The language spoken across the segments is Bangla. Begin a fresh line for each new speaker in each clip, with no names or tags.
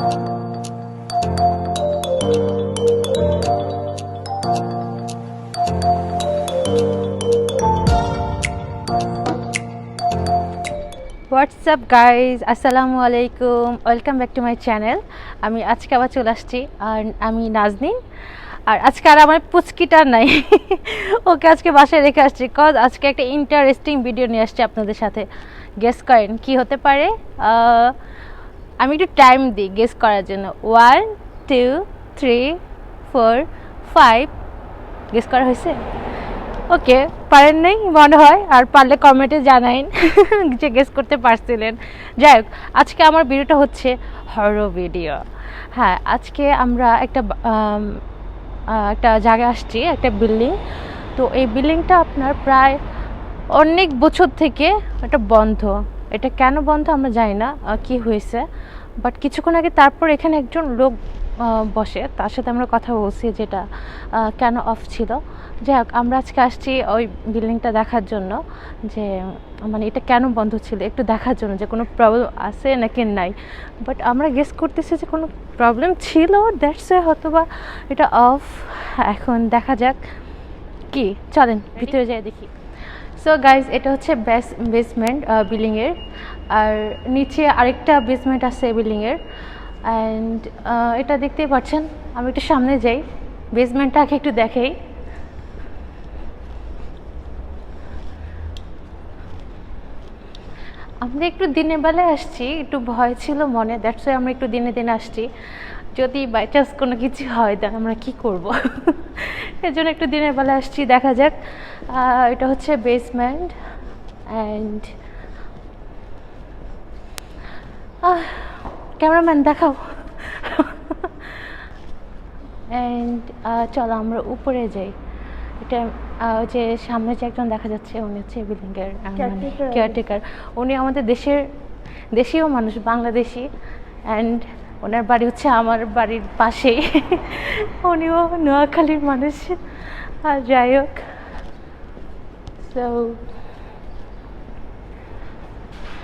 হোয়াটসঅ্যাপ গাইজ, আসসালামু আলাইকুম, welcome back to my channel. আমি আজকে আবার চলে আসছি, আর আমি নাজনীন। আর আজকে আর আমার পুচকিটা নাই, ওকে আজকে বাসায় রেখে আসছি, কজ আজকে একটা ইন্টারেস্টিং ভিডিও নিয়ে আসছি আপনাদের সাথে। গেস করেন কি হতে পারে? আমি একটু টাইম দিই গেস করার জন্য। 1 2 3 4 5। গেস করা হয়েছে? ওকে, পারেন নাই মনে হয়, আর পারলে কমেন্টে জানাইন যে গেস করতে পারছিলেন। যাই হোক, আজকে আমার ভিডিওটা হচ্ছে হরর ভিডিও। হ্যাঁ, আজকে আমরা একটা জায়গায় আসছি, একটা বিল্ডিং। তো এই বিল্ডিংটা আপনার প্রায় অনেক বছর থেকে এটা বন্ধ। এটা কেন বন্ধ আমরা জানি না, কি হয়েছে, বাট কিছুক্ষণ আগে তারপর এখানে একজন লোক বসে, তার সাথে আমরা কথা বলছি যেটা কেন অফ ছিল। যাই হোক, আমরা আজকে আসছি ওই বিল্ডিংটা দেখার জন্য, যে মানে এটা কেন বন্ধ ছিল, একটু দেখার জন্য যে কোনো প্রবলেম আছে নাকি নাই। বাট আমরা গেস করতেছি যে কোনো প্রবলেম ছিল, দ্যাটস হয়তো বা এটা অফ। এখন দেখা যাক কি, চলেন ভিতরে যাই দেখি। সো গাইজ, এটা হচ্ছে বেসমেন্ট বিল্ডিংয়ের, আর নিচে আরেকটা বেসমেন্ট আছে বিল্ডিংয়ের। অ্যান্ড এটা দেখতেই পাচ্ছেন। আমি একটু সামনে যাই, বেসমেন্টটাকে একটু দেখাই। আমরা একটু দিনের বেলায় আসছি, একটু ভয় ছিল মনে, দ্যাটস ওয়াই আমরা একটু দিনে দিনে আসছি। যদি বাই চান্স কোনো কিছু হয় দেন আমরা কী করবো, এর জন্য একটু দিনের বেলা আসছি, দেখা যাক। এটা হচ্ছে বেসমেন্ট। অ্যান্ড ক্যামেরাম্যান দেখাও। অ্যান্ড চলো আমরা উপরে যাই। এটা যে সামনে যে একজন দেখা যাচ্ছে, উনি হচ্ছে বিল্ডিংয়ের কেয়ারটেকার। উনি আমাদের দেশীয় মানুষ, বাংলাদেশি। অ্যান্ড ওনার বাড়ি হচ্ছে আমার বাড়ির পাশেই। উনিও নোয়াখালীর মানুষ। আর যাই হোক, তো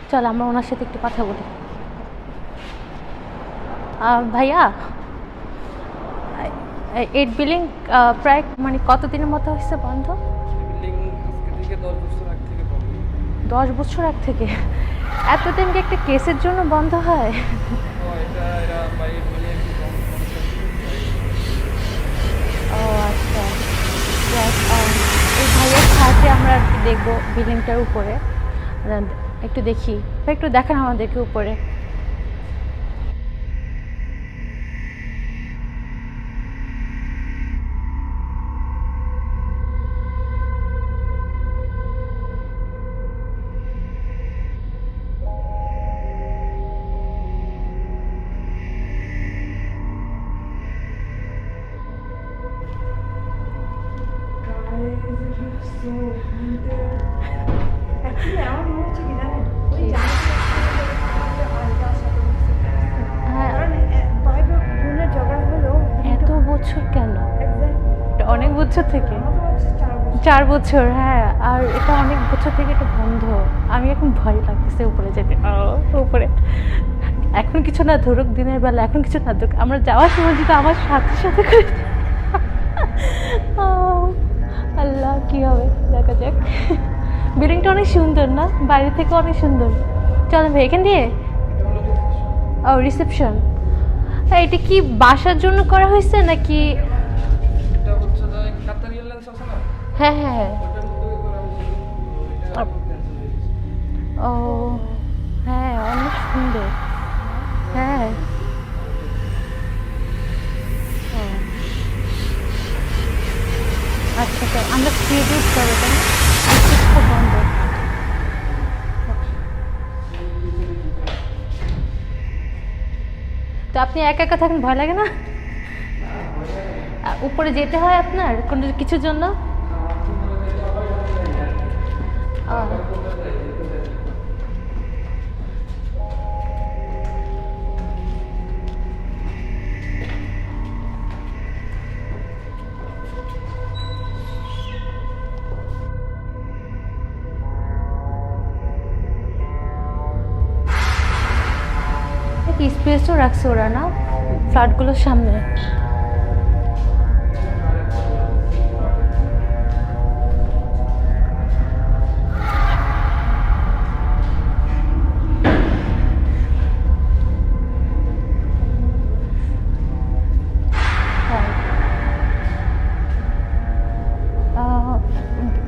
চল আমরা ওনার সাথে একটু কথা বলি। ভাইয়া, এই বিল্ডিং প্রায় মানে কতদিনের মতো হয়েছে বন্ধ? 10 বছর আগ থেকে? এতদিন কি একটা কেসের জন্য বন্ধ হয়? ও আচ্ছা, এই ভাইয়ের সাহায্যে আমরা দেখবো বিল্ডিংটার উপরে, একটু দেখি, একটু দেখান আমাদেরকে উপরে। এত বছর কেন? অনেক বছর থেকে, 4 বছর। হ্যাঁ, আর এটা অনেক বছর থেকে এটা বন্ধ। আমি এখন ভয় লাগতেছে উপরে যেতে। উপরে এখন কিছু না ধরুক, দিনের বেলা এখন কিছু না ধরুক, আমরা যাওয়ার সময় যদি আমার সাথে সাথে করে। আল্লাহ, কি হবে দেখা যাক। বিল্ডিংটা অনেক সুন্দর না, বাইরে থেকে অনেক সুন্দর। চলেন ভাই, এখান দিয়ে। ও, রিসেপশন। এটা কি বাসার জন্য করা হয়েছে নাকি? হ্যাঁ হ্যাঁ হ্যাঁ। ও হ্যাঁ, অনেক সুন্দর। হ্যাঁ, আচ্ছা স্যার, আমরা ক্রিয়েটিভ করবো তাই না? খুব বন্ধ। তো আপনি একা একা থাকেন, ভয় লাগে না? উপরে যেতে হয় আপনার কোনো কিছুর জন্য? স্পেসও রাখছে ওরা না ফ্ল্যাটগুলোর সামনে।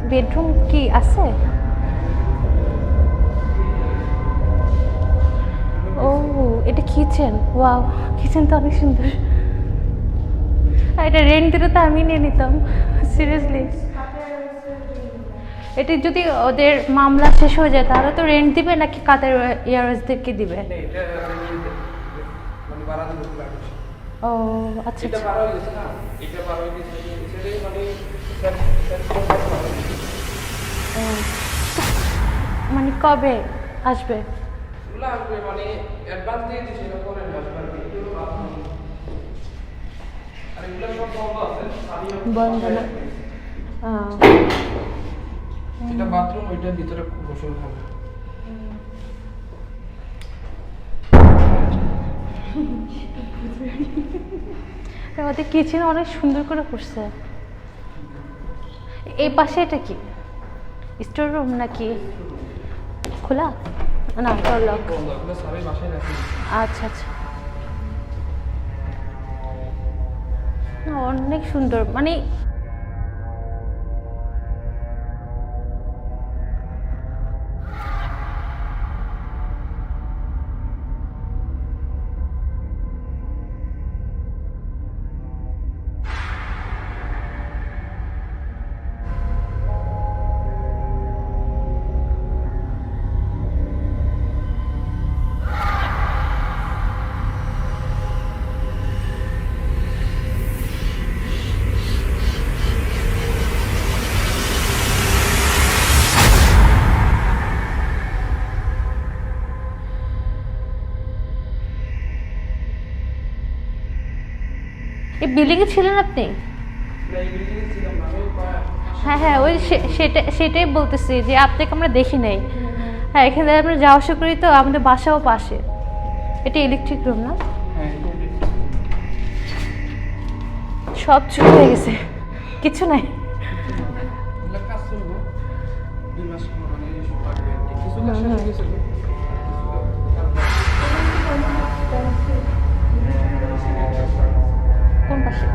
বেডরুম কি আছে? ও এটা কিচেন। ওয়াও, কিচেন তো অনেক সুন্দর। এটা রেন্ট দিলে তো আমি নিয়ে নিতাম সিরিয়াসলি। এটা যদি ওদের মামলা শেষ হয়ে যায় তাহলে তো রেন্ট দিবে নাকি কাতার এয়ারওয়েজদেরকে দিবে? ও আচ্ছা আচ্ছা। মানে কবে আসবে?
মানে অ্যাডভান্স দিয়ে দিছি এটা পরে
বন্ধ না?
এটা বাথরুম, ওইটা ভিতরে গোসল খাবে।
ওদের কিচেন অনেক সুন্দর করে করছে। এই পাশে এটা কি স্টোর রুম নাকি খোলা? না ডোর লক। আচ্ছা আচ্ছা, অনেক সুন্দর। মানে এই বিল্ডিংয়ে ছিলেন আপনি? হ্যাঁ হ্যাঁ, ওই সেটাই বলতেছি যে আপনাকে আমরা দেখি নাই। হ্যাঁ, এখানে আমরা যাওয়া আসা করি তো, আমাদের বাসাও পাশে। এটা ইলেকট্রিক রুম না? সব চুরি হয়ে গেছে, কিছু নাই। কোন পাশে?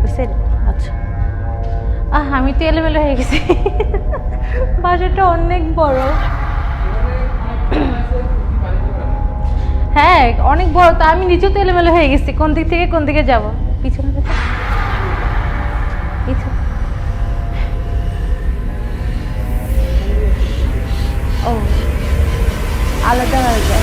ওই সাইডে? আচ্ছা। আমি তো এলোমেলো হয়ে গেছি। বাসাটা অনেক বড়। হ্যাঁ অনেক বড়, তো আমি নিজেও তো এলোমেলো হয়ে গেছি, কোন দিক থেকে কোন দিকে যাব। পিছনে ও আলাদা আলাদা।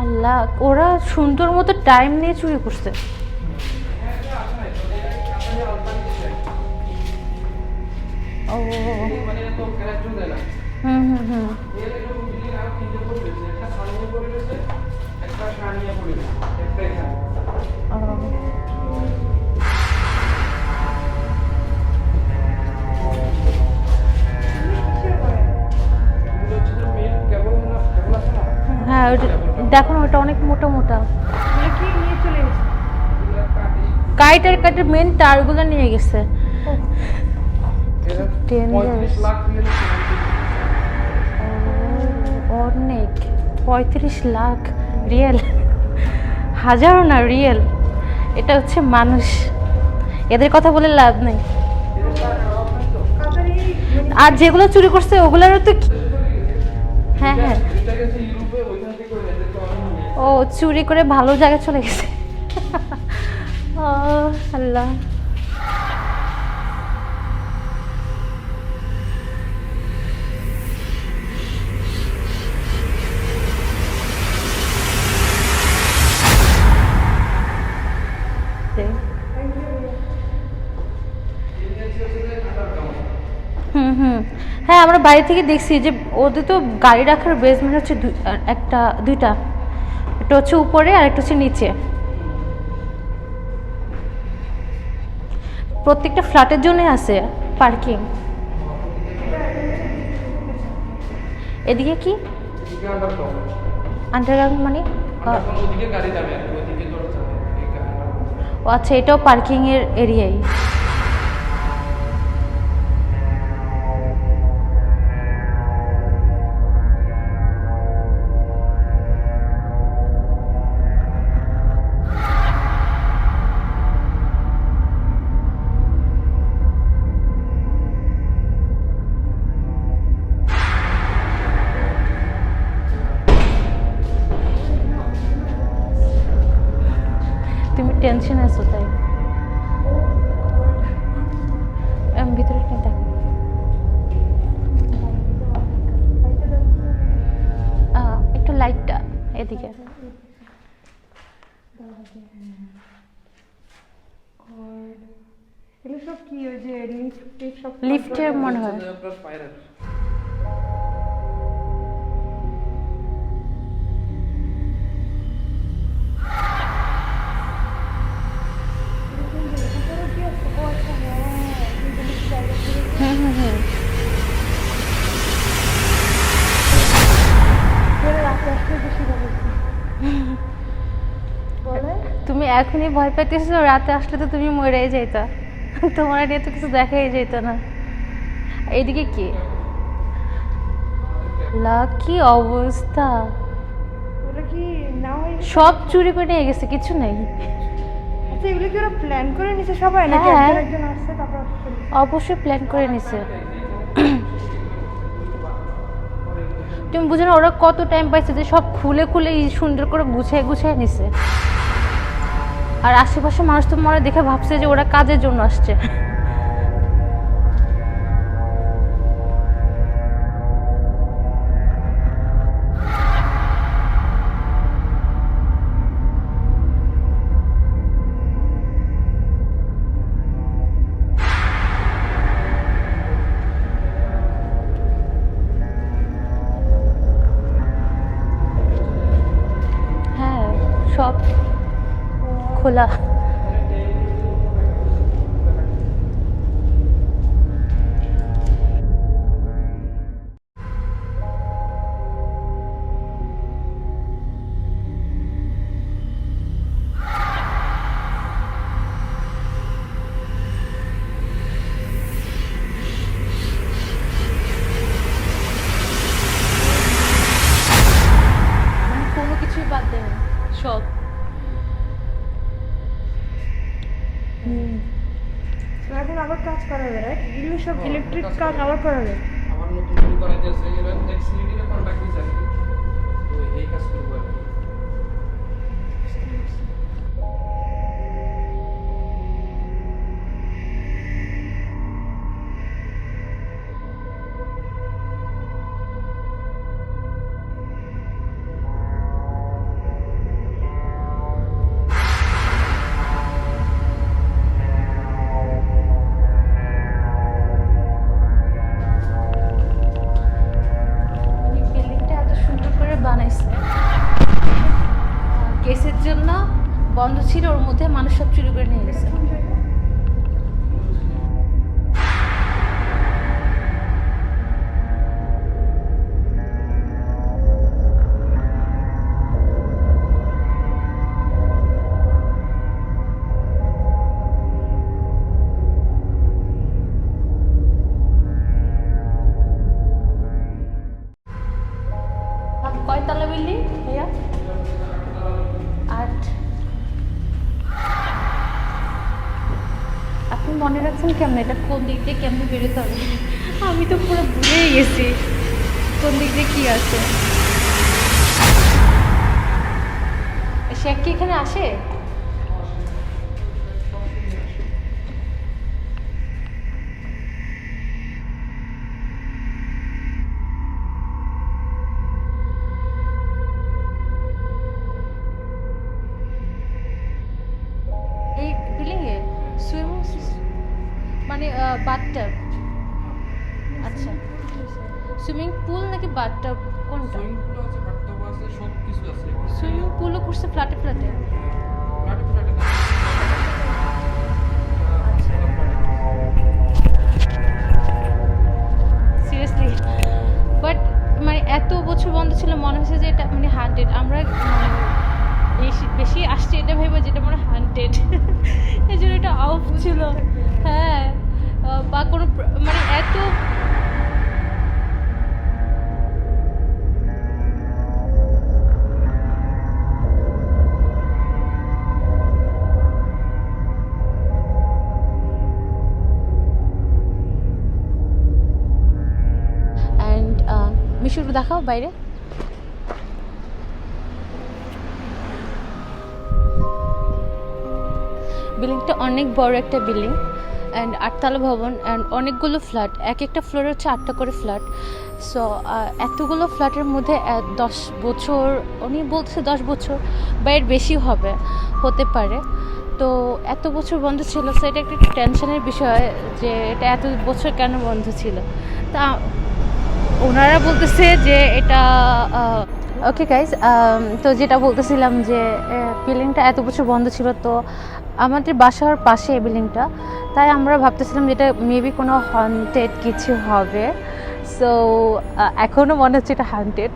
আল্লাহ, ওরা সুন্দর মতো টাইম নিয়ে চুরি করছে। ও হুম হুম হুম। হ্যাঁ দেখো না, ওটা অনেক মোটা মোটা। কাইটের মেন তারগুলো নিয়ে গেছে। অনেক, 35 লাখ রিয়েল, হাজারও না রিয়েল। এটা হচ্ছে মানুষ, এদের কথা বলে লাভ নেই। আর যেগুলো চুরি করছে ওগুলোরও তো। হ্যাঁ হ্যাঁ, ও চুরি করে ভালো জায়গায় চলে গেছে। ও আল্লাহ। হুম হুম। হ্যাঁ, আমরা বাড়ি থেকে দেখছি যে ওদের তো গাড়ি রাখার বেসমেন্ট হচ্ছে দুইটা, একটা হচ্ছে উপরে আর একটা হচ্ছে নিচে। প্রত্যেকটা ফ্ল্যাটের জন্য আছে পার্কিং। এদিকে কি
এদিকে আন্ডারগ্রাউন্ড।
আন্ডারগ্রাউন্ড মানে?
আন্ডারগ্রাউন্ড ওদিকে গাড়ি যাবে আর কি, ওদিকে দরজা যাবে এই underground।
ও আচ্ছা, এটাও পার্কিং এর এরিয়াই। তুমি টেনশন আছো তাই? ভিতরে একটা দেখ। একটু লাইটটা এদিকে।
এগুলো সব কি ওই যে লিফট সব
লিফটের মনে হয়।
হচ্ছে যে আপনার ফায়ার
উপরে কি আছে? ও আচ্ছা, হ্যাঁ এই যে লিফট জায়গা ছিল। ধরে রাতে আসলে বেশি ভালো হতো। বলে
তুমি এখনই ভয় পাইতেছো, রাতে আসলে তো তুমি মরেই যাইতা। তোমার নিয়ে তো কিছু দেখাই যেত না। এইদিকে কি কি অবস্থা!
ওরা কি না হয়
সব চুরি করে নিয়ে গেছে, কিছু নেই।
আচ্ছা এগুলো কি ওরা প্ল্যান করে নিছে সবাই নাকি
হ্যাঁ।
একজন একজন আসছে তারপর
অবশ্যই প্ল্যান করে নিছে। তুমি বুঝো না ওরা কত টাইম পাইছে যে সব খুলে খুলে সুন্দর করে গুছিয়ে গুছিয়ে নিছে। আর আশেপাশে মানুষ তো মনে দেখে ভাবছে যে ওরা কাজের জন্য আসছে। হ্যাঁ, সব খোলা। মানে কোনো কিছুই বাদ দেয় সব।
এখন আবার কাজ করাবে রাইট? এগুলো সব ইলেকট্রিক কাজ আবার করাবে।
আমার নতুন শুরু করা যাচ্ছে এরা এক্সিলিটিকে কন্টাক্ট দিছে আর কি, তো এই কাজ করবো আর কি।
মানে বিল্ডিংটা এত সুন্দর করে বানাইছে, কেসের জন্য বন্ধ ছিল, ওর মধ্যে মানুষ সব চুরি করে নিয়ে গেছে। কয়তলা বিল্ডিং ভাইয়া? 8। আপনি মনে রাখছেন কেমন এটা কোন দিক দিয়ে কেমনি বেরোতে হবে? আমি তো পুরো ভুলেই গেছি কোন দিক দিয়ে কি আছে। শেখ কি এখানে আসে? এই বিল্ডিং এ সুইমিং মানে বাথটাব? আচ্ছা, সুইমিং পুল নাকি বাথটাব কোনটা?
সুইমিং পুল আছে, বাথটাব আছে, সব কিছু আছে।
সুইমিং পুলও করছে ফ্ল্যাটে ফ্ল্যাটে।
ফ্ল্যাটে ফ্ল্যাটে না। পাঁচতলা ফ্ল্যাটে।
সিরিয়াসলি, বাট মানে এত বছর বন্ধ ছিল, মনে হচ্ছে যে এটা মানে হান্টেড। আমরা বেশি আসছে এটা ভেবে যেটা মনে হান্টেড, এই জন্য এটা অফ ছিল। হ্যাঁ, বা কোনো মানে এত অ্যান্ড মিশুর দেখাও বাইরে। বিল্ডিংটা অনেক বড় একটা বিল্ডিং অ্যান্ড 8তলা ভবন অ্যান্ড অনেকগুলো ফ্ল্যাট, এক একটা ফ্লোরে হচ্ছে 8টা করে ফ্ল্যাট। সো এতগুলো ফ্ল্যাটের মধ্যে 10 বছর, উনি বলছে 10 বছর বা এর বেশি হতে পারে। তো এত বছর বন্ধ ছিল, সো এটা একটা টেনশনের বিষয় যে এটা এত বছর কেন বন্ধ ছিল। তা ওনারা বলতেছে যে এটা ওকে গাইজ, তো যেটা বলতেছিলাম যে বিল্ডিংটা এত বছর বন্ধ ছিল, তো আমাদের বাসার পাশে এই বিল্ডিংটা, তাই আমরা ভাবতেছিলাম যেটা মেবি কোনো হন্টেড কিছু হবে। সো এখনও মনে হচ্ছে এটা হান্টেড।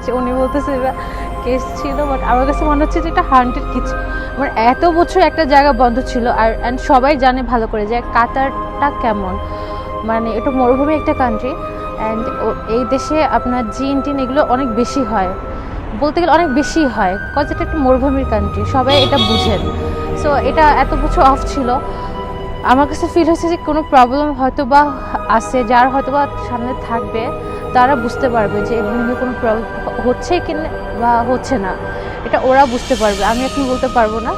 যে উনি বলতেছে এটা কেস ছিল, বাট আমার কাছে মনে হচ্ছে যে এটা হান্টেড কিছু। মানে এত বছর একটা জায়গা বন্ধ ছিল, আর অ্যান্ড সবাই জানে ভালো করে যে কাতারটা কেমন, মানে এটা মরুভূমি একটা কান্ট্রি অ্যান্ড এই দেশে আপনার জিন টিন এগুলো অনেক বেশি হয়, বলতে গেলে অনেক বেশি হয়, কজ এটা একটা মরুভূমির কান্ট্রি, সবাই এটা বুঝেন। সো এটা এত বছর অফ ছিল, আমার কাছে ফিল হচ্ছে যে কোনো প্রবলেম হয়তো বা আছে, যার হয়তো বা সামনে থাকবে তারা বুঝতে পারবে যে বিভিন্ন কোনো প্রবলেম হচ্ছে কি বা হচ্ছে না, এটা ওরা বুঝতে পারবে, আমি এখন বলতে পারবো না।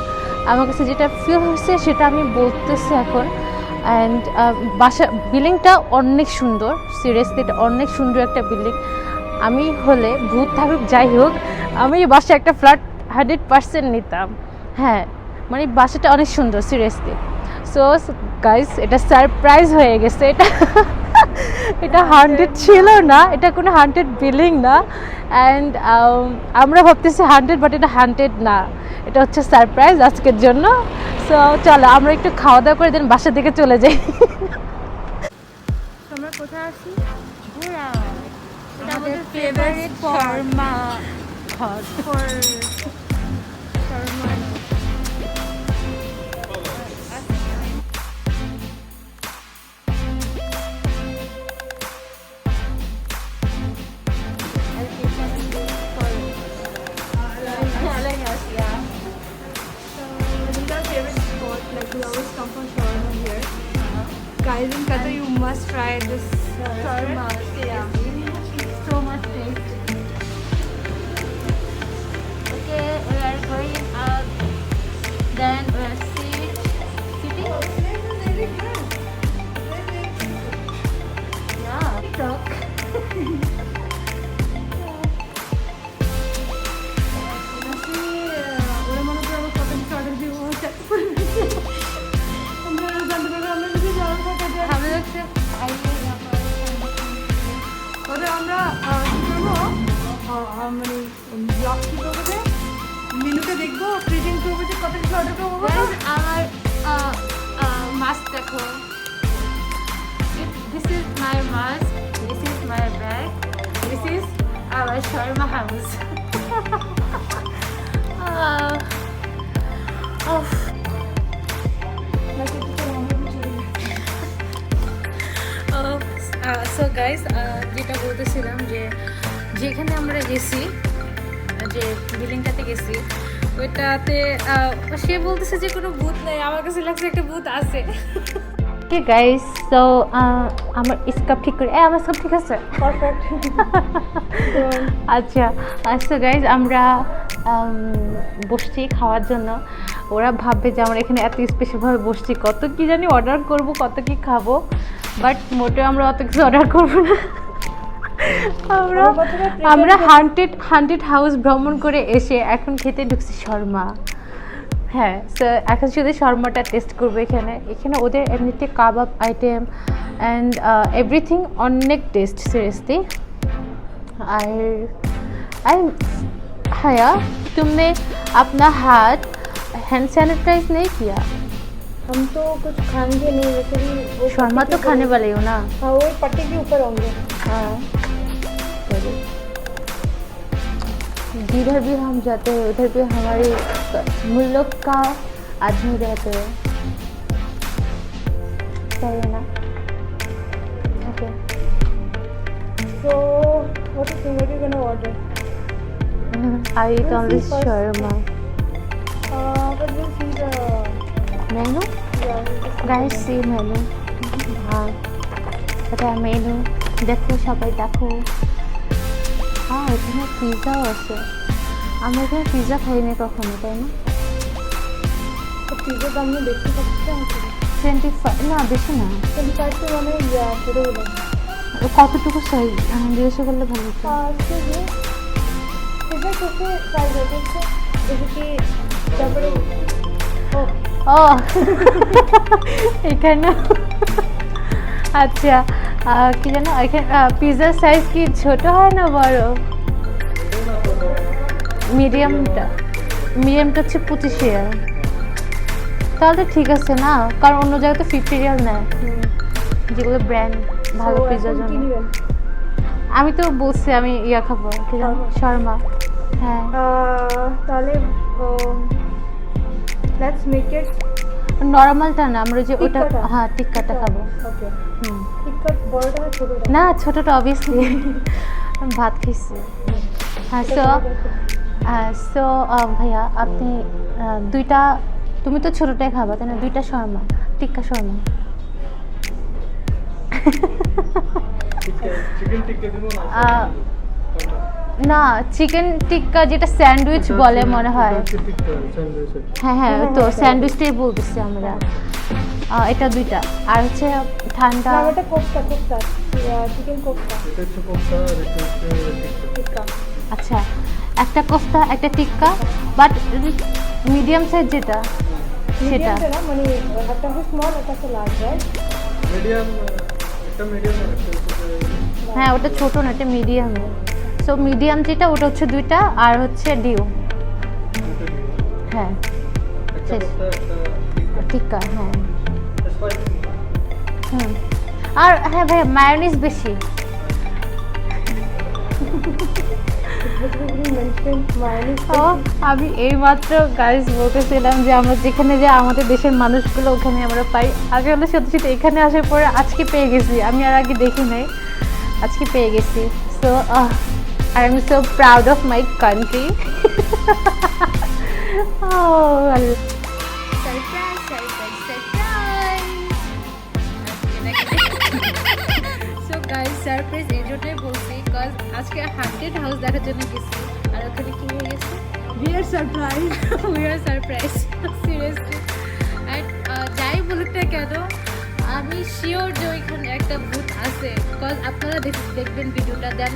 আমার কাছে যেটা ফিল হচ্ছে সেটা আমি বলতেছি এখন। অ্যান্ড বিল্ডিংটা অনেক সুন্দর, সিরিয়াসলি এটা অনেক সুন্দর একটা বিল্ডিং। আমি হলে ভূত থাকুক যাই হোক, আমি এই বাসায় একটা ফ্ল্যাট 100% নিতাম। হ্যাঁ, মানে বাসাটা অনেক সুন্দর সিরিয়াসলি। সো গাইস, এটা সারপ্রাইজ হয়ে গেছে, এটা হান্টেড ছিল না, এটা কোনো হান্টেড বিল্ডিং না। অ্যান্ড আমরা ভাবতেছি হান্টেড, বাট এটা হান্টেড না, এটা হচ্ছে সারপ্রাইজ আজকের জন্য। সো চলো আমরা একটু খাওয়া দাওয়া করে দেন বাসার দিকে চলে যাই।
আমরা কোথায় আসি? ঘোরা। এটা
আমাদের
আমাদের ফেভারিট শর্মা
ঘর।
For Sharma. Guys, in Qatar, you must try this shawarma. Yeah. So much taste.
Okay, we are going out. Then we are sitting. Yeah, talk.
মানে ব্লগ কি করবো, যে মেনুতে দেখবো, প্রেজেন্ট করবো যে কত কিছু অর্ডার করবো।
আমার মাস্ক দেখো, this is my mask, this is my bag, this is our Sharma house. So guys, যেটা বলতেছিলাম যে যেখানে আমরা গেছি, যে বিল্ডিংটাতে গেছি, ওইটাতে সে বলতেছে যে কোনো ভূত নেই, আমার কাছে লাগছে একটা ভূত আছে। ওকে গাইস, সো আমার স্কার্ফ ঠিক করে, আমার স্কার্ফ ঠিক আছে,
পারফেক্ট।
আচ্ছা। সো গাইস, আমরা বসছি খাওয়ার জন্য। ওরা ভাববে যে আমরা এখানে এত স্পেশালভাবে বসছি, কত কি জানি অর্ডার করব, কত কি খাবো, বাট মোটেও আমরা অত কিছু অর্ডার করবো না। আমরা হান্টেড হাউস ভ্রমণ করে এসে এখন খেতে ঢুকছি শর্মা। হ্যাঁ, সো এখন শুধু শর্মাটা টেস্ট করবো। এখানে ওদের এমনিতে কাবাব আইটেম অ্যান্ড এভরিথিং অনেক টেস্ট সিরিয়াসলি। আর अरे हया, तुमने अपना हाथ हैंड सैनिटाइज नहीं किया?
हम तो कुछ खाएंगे नहीं वैसे भी वो
शर्मा
पट्टी
तो
के
खाने
ऊपर-
वाले हो ना?
हाँ वो पट्टी के ऊपर होंगे।
हाँ चलो। जिधर भी हम जाते हैं उधर भी हमारे मुल्क का आदमी रहते हैं, सही है ना? Okay.
So what do you think? What are you gonna order?
I eat
We'll
only
see first.
shawarma.
But we'll see the
Menu?
yeah. We'll just see
Guys,
the
see menu. हाँ, এটা মেনু দেখো, সবাই দেখো। হ্যাঁ, এখানে পিৎজাও আছে। আমরা এখানে পিৎজা খাইনি কখনো, তাই না?
तो पिज़्ज़ा दाम में देखते सकते हैं
25 না, বেশি না।
25 से मैंने या पूरे बोला
কতটুকু চাই জিজ্ঞাসা করলে ভালো হতো।
पिज़्ज़ा कैसे साइज होते हैं जैसे कि তারপরে
ও এখানে আচ্ছা, কি জানো এখানে পিৎজার সাইজ কি ছোট হয় না বড়? মিডিয়ামটা হচ্ছে 25 রিয়াল। তাহলে ঠিক আছে না, কারণ অন্য জায়গায় তো 50 রিয়াল নেয়, যেগুলো ব্র্যান্ড ভালো পিৎজার
কি
জন্য।
নেবেন?
আমি তো বলছি আমি ইয়া খাবো, কি জানো, শর্মা। হ্যাঁ,
তাহলে লেটস মেক ইট
নরমালটা না, আমরা যে ওটা,
টিক্কাটা?
হ্যাঁ টিক্কাটা খাবো।
ওকে
হুম,
টিক্কা বড়টা না ছোটটা?
না ছোটটা অবভিয়াসলি, ভাত খাইছি। হ্যাঁ, সো ভাইয়া আপনি দুইটা, তুমি তো ছোটটাই খাবা তাই না? দুইটা শর্মা, টিক্কা শর্মা।
চিকেন টিক্কা দিব না?
না, চিকেন টিক্কা যেটা স্যান্ডউইচ বলে মনে হয়। হ্যাঁ হ্যাঁ, ওই তো স্যান্ডউইচটাই বলতেছি আমরা। এটা দুইটা, আর হচ্ছে ঠান্ডা।
না এটা কোফতা চিকেন কোফতা
এটা হচ্ছে কোফতা আর এটা হচ্ছে টিক্কা।
টিক্কা
আচ্ছা, একটা কোফতা একটা টিক্কা, বাট মিডিয়াম সাইজ যেটা সেটা।
মিডিয়াম না মানে একটা হচ্ছে স্মল একটা হচ্ছে লার্জ রাইট?
মিডিয়াম, একটা মিডিয়াম আর একটা হচ্ছে
হ্যাঁ, ওটা ছোট না, এটা মিডিয়াম। সো মিডিয়াম যেটা ওটা হচ্ছে দুইটা, আর হচ্ছে ডিউ।
দুটো দিব।
হ্যাঁ,
একটা
শেষ।
কোফতা একটা টিক্কা।
টিক্কা, হ্যাঁ।
স্পাইসি।
হুম, আর হ্যাঁ ভাই মায়োনিজ বেশি। ও, আমি এইমাত্র গাইস বলতেছিলাম যে আমরা যেখানে যে আমাদের দেশের মানুষগুলো ওখানে আমরা পাই, আগে হলে সত্যি সত্যি এখানে আসার পরে আজকে পেয়ে গেছি, আমি আর আগে দেখি নাই, আজকে পেয়ে গেছি। So I am so proud of my country. So guys surprise এই জন্যই বলছি বিকজ আজকে হান্টেড হাউস দেখার জন্য গেছি, আর ওখানে কি হয়ে গেছে,
We are surprised.
we are surprised seriously. And যাই বলুক না কেন, আমি শিওর যে ওইখানে একটা ভূত আছে, বিকজ আপনারা দেখবেন ভিডিওটা, দেন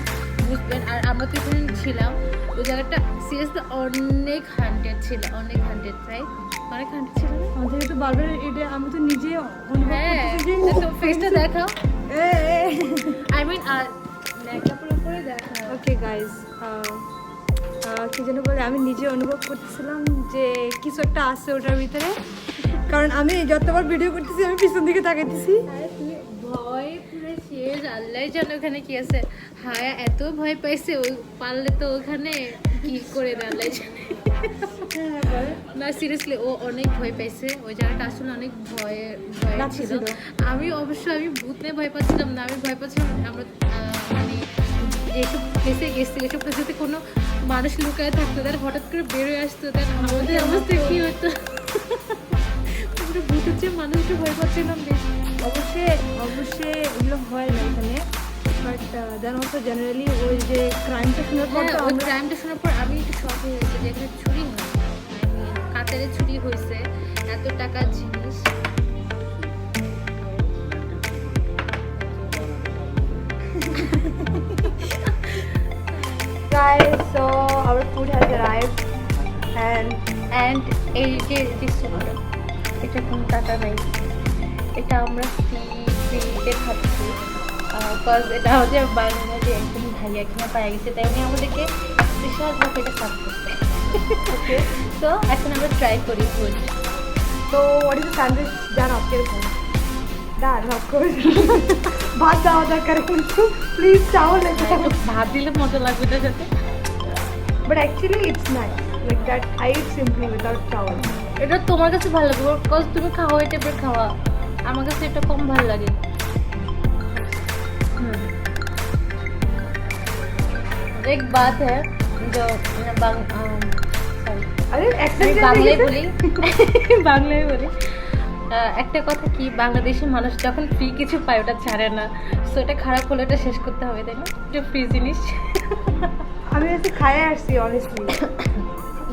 বুঝবেন। আর আমরা তো এখানে ছিলাম, ওই জায়গাটা সিরিয়াসলি অনেক হান্টেড ছিল, অনেক হান্টেড, রাইট? অনেক হান্টেড ছিল না?
আমাদের তো বারবার এটা আমি তো নিজে অনুভব
হ্যাঁ,
করতেছি যে
তো ফেসটা দেখাও।
এ
আই মিন ল্যাপটপের উপরে দেখা।
ওকে গাইস কি যেন বলে, আমি নিজে অনুভব করতেছিলাম যে কিছু একটা আছে ওটার ভিতরে, কারণ আমি যতবার ভিডিও করতেছি আমি পিছন দিকে তাকাইতেছি।
আরে তুমি ভয় পুরো শেষ, আল্লাহ জানে ওখানে কি আছে। হায়া এত ভয় পাইছে, ও পারলে তো ওখানে কি করে না, আল্লাহ জানে। না সিরিয়াসলি ও অনেক ভয় পাইছে, ওই জায়গাটা আসলে অনেক ভয় ছিল।
লাগতেছিল।
আমি ভূত নিয়ে ভয় পাচ্ছিলাম না, আমি ভয় পাচ্ছিলাম আমরা মানে যেসব প্লেসে গেছি এসব প্লেসেতে কোনো মানুষ লুকায় থাকতো, তার হঠাৎ করে বেরোয় আসতো, তার আমাদের অবস্থা কি হতো। আমরা ভূতের চেয়ে মানুষকে ভয় পাচ্ছিলাম বেশি।
অবশ্যই এগুলো হয় না এখানে, বাট দেন অলসো জেনারেলি ওই যে ক্রাইমটা শোনার পর
হ্যাঁ,
তো
ওই
আমরা
ক্রাইমটা শোনার পর আমি একটু শক হয়ে গেছি যে এখানে চুরি হয়, কাতারে চুরি হয়েছে, এত টাকার জিনিস।
guys, so our food has arrived and
and এই যে ডিস্ট্রিবিউটার, এটা কোনো টাকা নাই, এটা আমরা ফ্রিতে খাচ্ছি, বিকজ এটা হচ্ছে বাংলাদেশে একজন ভাইয়া এখানে পাওয়া গেছে, তাই উনি আমাদেরকে স্পেশাল ভাবে এটা সার্ভ করতে। ওকে, তো এখন আমরা ট্রাই করি ফুড।
তো হোয়াট ইজ স্যান্ডউইচ জানো কিরকম? ডান অফকোর্স ভাত দেওয়া দরকার কিন্তু প্লিজ চাও লেগে
ভাত দিলে মজা লাগবে এটার সাথে।
But actually it's nice like that I eat simply without chawal.
এটা তোমার কাছে ভালো লাগবে বিকজ তুমি খাওয়া এই টাইপের খাওয়া, আমার কাছে এটা কম ভালো লাগে। एक बात है जो
আরে
আমি
অ্যাকসেন্ট
বাংলায় বলি বাংলায় বলি একটা কথা কি, বাংলাদেশি মানুষ যখন ফ্রি কিছু পায় ওটা ছাড়ে না, সো এটা খারাপ হলে এটা শেষ করতে হবে, তাই না? এটা ফ্রি জিনিস।
আমি এসে খাইয়ে আসছি অনেস্টলি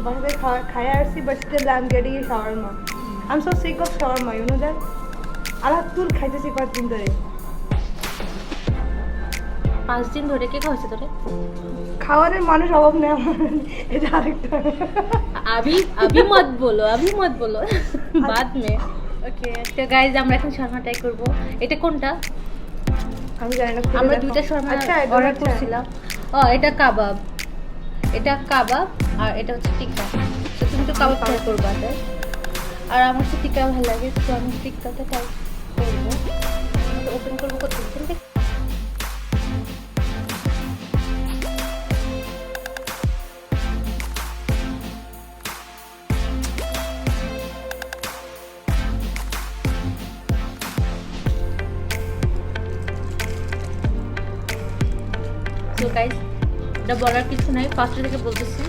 বাসাতে খাইয়ে আসছি but still I am getting a shawarma. I am so sick of shawarma you know that. আলাদা তুল খাইতেছি কয়েকদিন ধরে।
5 दिन ধরে কে খাওয়াচ্ছে তোরে?
খাওয়ানোর মানুষ অভাব নেই আমার, এটা আরেকটা।
अभी मत बोलो बाद में। ওকে, তো গাইজ আমরা এখন শর্মা ট্রাই করব। এটা কোনটা?
আমি জানি না।
আমরা দুইটা শর্মা অর্ডার করছিলাম। এটা কাবাব, আর এটা হচ্ছে টিক্কা। তো তুমি তো কাবাব ট্রাই করবা, তাই? আর আমার তো টিক্কা ভালো লাগে, তো আমি টিক্কাটা ট্রাই করবো। ওপেন করবো করতে। তো গাইজ এটা বলার কিছু নাই, ফার্স্টে থেকে বলতেছি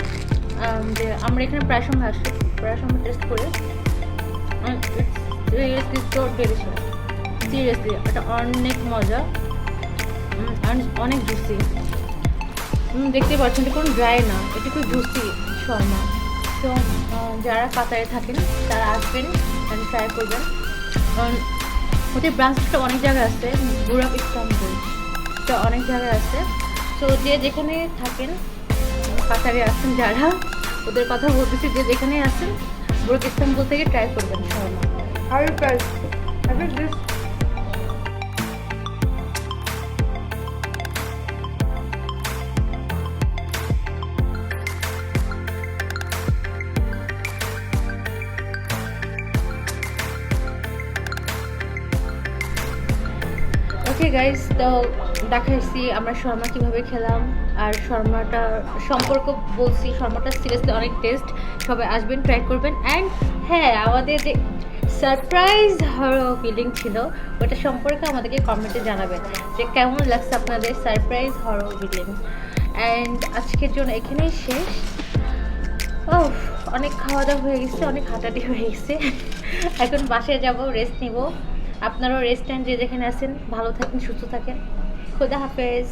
যে আমরা এখানে প্রায় সময় আসি, প্রায় সময় টেস্ট করে সিরিয়াসলি এটা অনেক মজা, অনেক জুসি। দেখতে পাচ্ছেন এটা কোনো ড্রাই না, এটা খুব জুসি শর্মা। তো যারা কাতারে থাকেন তারা আসবেন অ্যান্ড ট্রাই করবেন। ওদের ব্রাঞ্চটা অনেক জায়গায় আছে, বুরাক ইস্তাম্বুল, তো অনেক জায়গায় আছে। তো যে যেখানে থাকেন, কাতারে আছেন যারা, ওদের কথা বলতেছি, যে যেখানে আছেন বুরাক ইস্তাম্বুল থেকে ট্রাই করবেন Sharma.
How you guys? I think this.
Okay guys, তো দেখাইছি আমরা শর্মা কীভাবে খেলাম, আর শর্মাটার সম্পর্ক বলছি। শর্মাটা সিরিয়াসলি অনেক টেস্ট, সবাই আসবেন, ট্রাই করবেন। অ্যান্ড হ্যাঁ, আমাদের যে সারপ্রাইজ হরো ফিলিং ছিল ওটা সম্পর্কে আমাদেরকে কমেন্টে জানাবেন যে কেমন লাগছে আপনাদের সারপ্রাইজ হরো ফিলিং। অ্যান্ড আজকের জন্য এখানেই শেষ। ও, অনেক খাওয়া দাওয়া হয়ে গেছে, অনেক হাঁটাহাঁটি হয়ে গেছে। এখন বাসায় যাব, রেস্ট নিব। আপনারাও রেস্ট নেন, যে যেখানে আছেন ভালো থাকেন, সুস্থ থাকেন। খোদা হাফেজ।